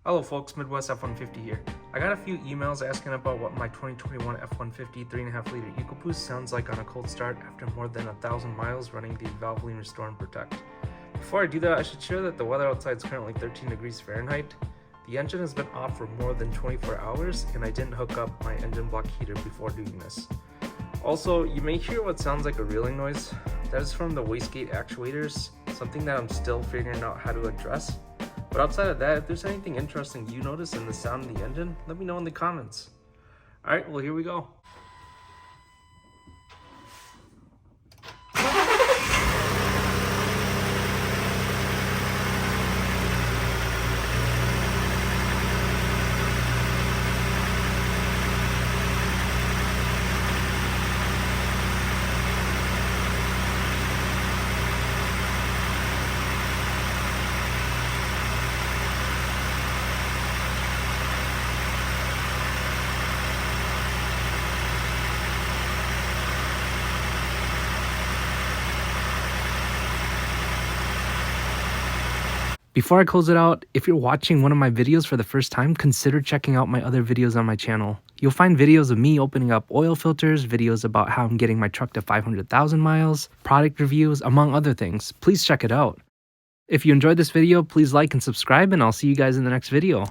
Hello folks, Midwest F-150 here. I got a few emails asking about what my 2021 F-150 3.5 liter EcoBoost sounds like on a cold start after more than 1,000 miles running the Valvoline Restore and Protect. Before I do that, I should share that the weather outside is currently 13 degrees Fahrenheit. The engine has been off for more than 24 hours and I didn't hook up my engine block heater before doing this. Also, you may hear what sounds like a reeling noise. That is from the wastegate actuators, something that I'm still figuring out how to address. But outside of that, if there's anything interesting you notice in the sound of the engine, let me know in the comments. Alright, well here we go. Before I close it out, if you're watching one of my videos for the first time, consider checking out my other videos on my channel. You'll find videos of me opening up oil filters, videos about how I'm getting my truck to 500,000 miles, product reviews, among other things. Please check it out. If you enjoyed this video, please like and subscribe, and I'll see you guys in the next video.